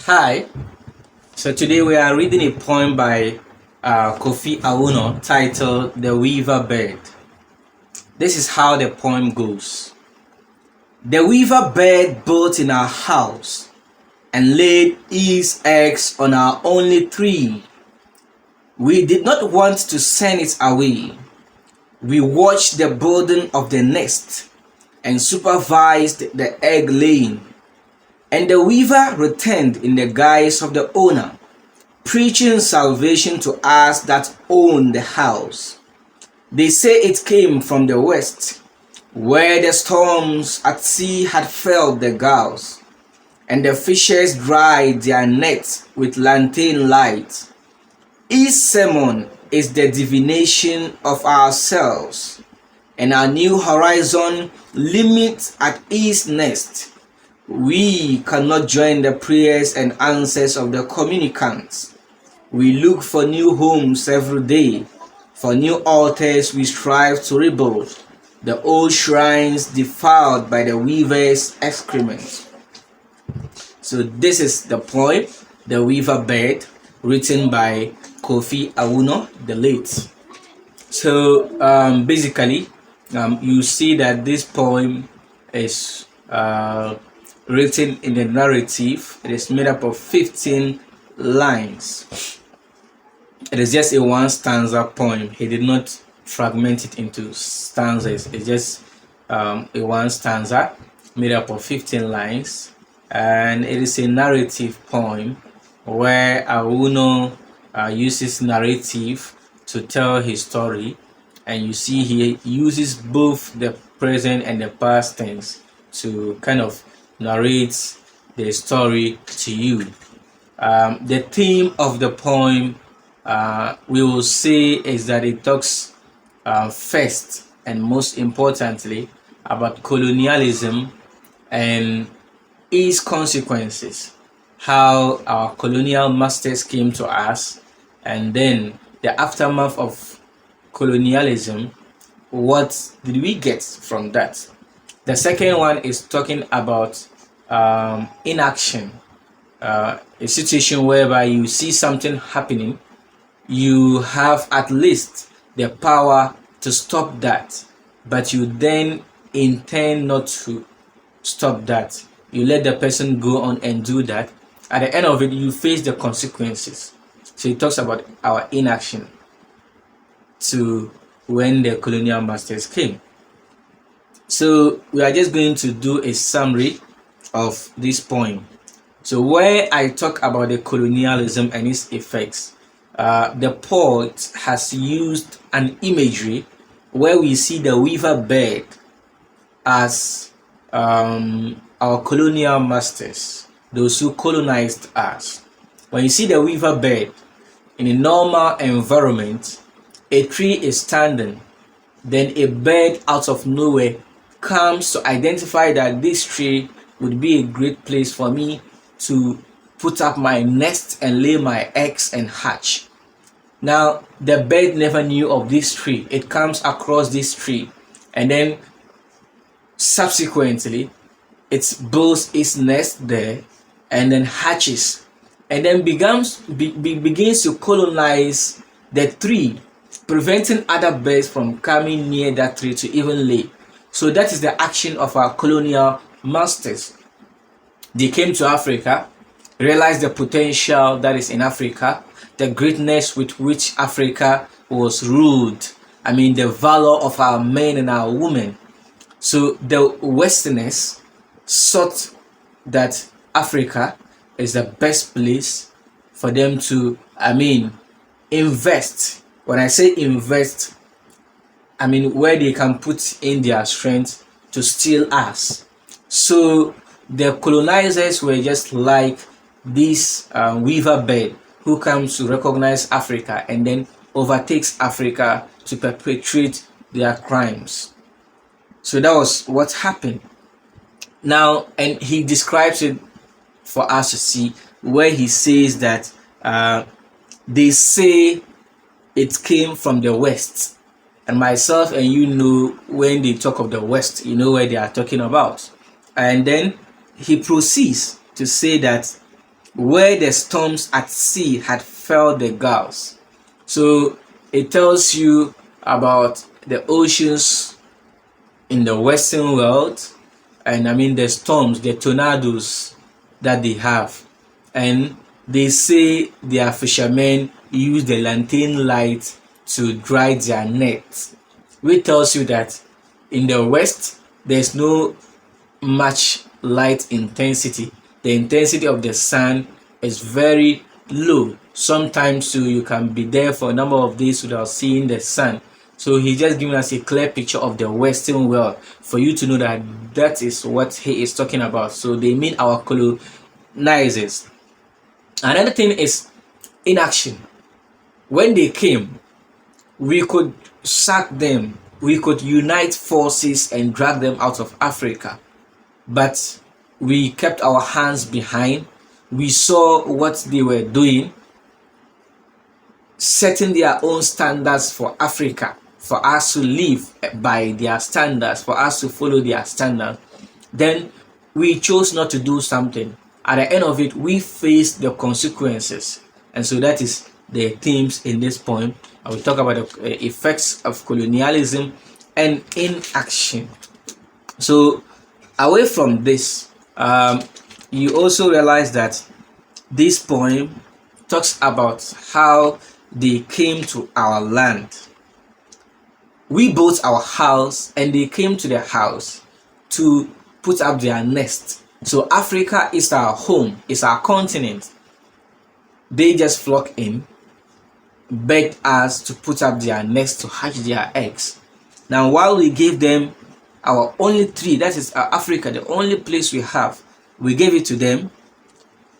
Hi, so today we are reading a poem by Kofi Awoonor titled The Weaver Bird. This is how the poem goes. The weaver bird built in our house and laid his eggs on our only tree. We did not want to send it away. We watched the building of the nest and supervised the egg laying. And the weaver returned in the guise of the owner, preaching salvation to us that own the house. They say it came from the west, where the storms at sea had felled the gulls, and the fishers dried their nets with lantern light. His sermon is the divination of ourselves, and our new horizon limits at his nest. We cannot join the prayers and answers of the communicants. We look for new homes every day. For new altars we strive to rebuild the old shrines defiled by the weaver's excrement. So this is the poem, The Weaver Bird, written by Kofi Awoonor, the late. So basically, you see that this poem is written in the narrative. It is made up of 15 lines. It is just a one stanza poem. He did not fragment it into stanzas. It's just a one stanza made up of 15 lines, and it is a narrative poem where Awoonor uses narrative to tell his story, and you see he uses both the present and the past tense to kind of narrate the story to you. The theme of the poem, we will say, is that it talks first and most importantly about colonialism and its consequences, how our colonial masters came to us, and then the aftermath of colonialism. What did we get from that? The second one is talking about inaction, a situation whereby you see something happening, you have at least the power to stop that, but you then intend not to stop that. You let the person go on and do that. At the end of it, you face the consequences. So it talks about our inaction to when the colonial masters came. So we are just going to do a summary of this poem. So where I talk about the colonialism and its effects, the poet has used an imagery where we see the weaver bird as our colonial masters, those who colonized us. When you see the weaver bird in a normal environment, a tree is standing, then a bird out of nowhere comes to identify that this tree would be a great place for me to put up my nest and lay my eggs and hatch. Now, the bird never knew of this tree. It comes across this tree, and then subsequently it builds its nest there and then hatches, and then begins to colonize the tree, preventing other birds from coming near that tree to even lay. So that is the action of our colonial masters. They came to Africa, realized the potential that is in Africa, the greatness with which Africa was ruled. I mean, the valor of our men and our women. So the Westerners sought that Africa is the best place for them to, invest. When I say invest, I mean where they can put in their strength to steal us. So the colonizers were just like this weaver bird who comes to recognize Africa and then overtakes Africa to perpetrate their crimes. So that was what happened. Now, and he describes it for us to see, where he says that they say it came from the west. And myself and you know, when they talk of the west, you know where they are talking about. And then he proceeds to say that where the storms at sea had felled the gulls. So it tells you about the oceans in the Western world, and I mean the storms, the tornadoes that they have. And they say their fishermen use the lantern light to dry their nets, which tells you that in the West there's no much light intensity. The intensity of the sun is very low. Sometimes so you can be there for a number of days without seeing the sun. So he's just giving us a clear picture of the Western world for you to know that that is what he is talking about. So they mean our colonizers. Another thing is inaction. When they came, we could sack them, we could unite forces and drag them out of Africa, but we kept our hands behind. We saw what they were doing, setting their own standards for Africa, for us to live by their standards, for us to follow their standards. Then we chose not to do something. At the end of it, we faced the consequences. And so that is the themes in this poem. I will talk about the effects of colonialism and inaction. So away from this, you also realize that this poem talks about how they came to our land. We built our house and they came to the house to put up their nest. So Africa is our home, is our continent. They just flock in, begged us to put up their nest to hatch their eggs. Now while we gave them our only tree, that is Africa, the only place we have, we gave it to them.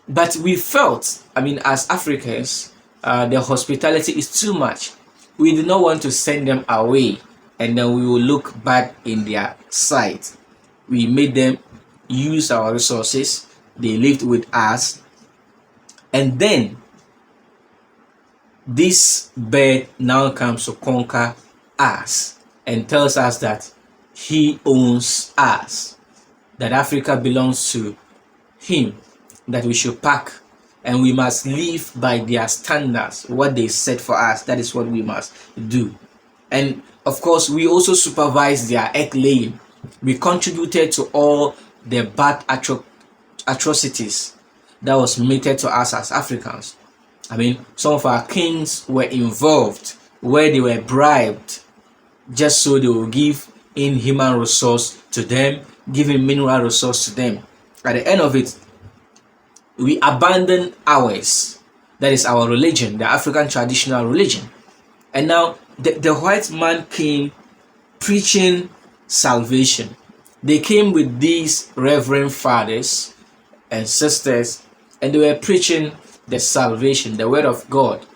But we felt, I mean, as Africans, the hospitality is too much. We did not want to send them away and then we will look bad in their sight. We made them use our resources. They lived with us. And then this bird now comes to conquer us and tells us that he owns us, that Africa belongs to him, that we should pack and we must live by their standards. What they set for us, that is what we must do. And of course, we also supervise their egg laying. We contributed to all the bad atrocities that was meted to us as Africans. I mean, some of our kings were involved where they were bribed just so they will give in human resource to them, giving mineral resource to them. At the end of it, we abandoned ours. That is our religion, the African traditional religion. And now the white man came preaching salvation. They came with these reverend fathers and sisters, and they were preaching the salvation, the word of God,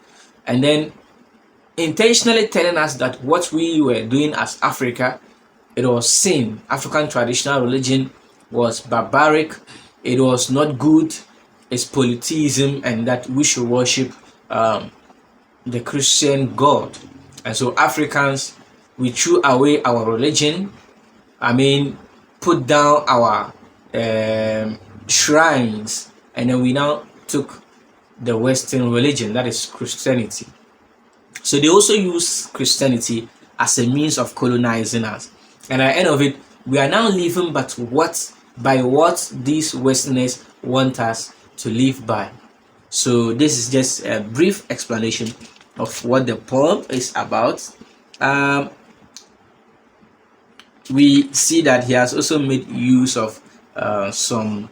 and then intentionally telling us that what we were doing as Africa, it was sin. African traditional religion was barbaric, it was not good, it's polytheism, and that we should worship the Christian God. And so Africans, we threw away our religion, I mean, put down our shrines, and then we now took the Western religion, that is Christianity. So they also use Christianity as a means of colonizing us. And at the end of it, we are now living by what these Westerners want us to live by. So this is just a brief explanation of what the poem is about. We see that he has also made use of some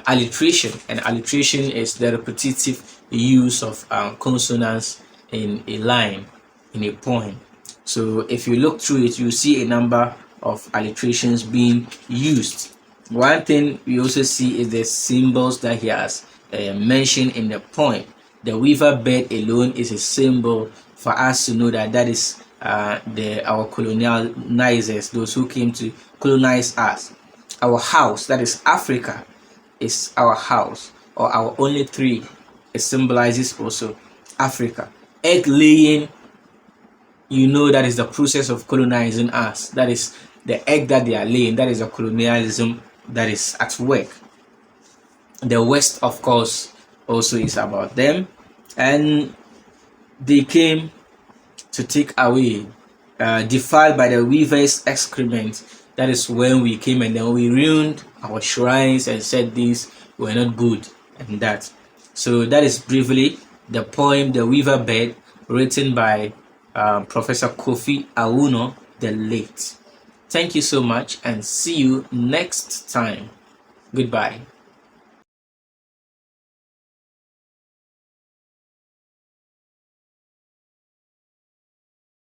alliteration, and alliteration is the repetitive use of consonants in a line, in a poem. So if you look through it, you see a number of alliterations being used. One thing we also see is the symbols that he has mentioned in the poem. The weaver bird alone is a symbol for us to know that that is our colonizers, those who came to colonize us. Our house, that is Africa, is our house, or our only tree. It symbolizes also Africa. Egg laying, you know, that is the process of colonizing us. That is the egg that they are laying. That is a colonialism that is at work. The West, of course, also is about them, and they came to take away, defiled by the weaver's excrement. That is when we came and then we ruined our shrines and said these were not good and that. So that is briefly the poem The Weaver Bird, written by Professor Kofi Awoonor the late. Thank you so much and see you next time. Goodbye.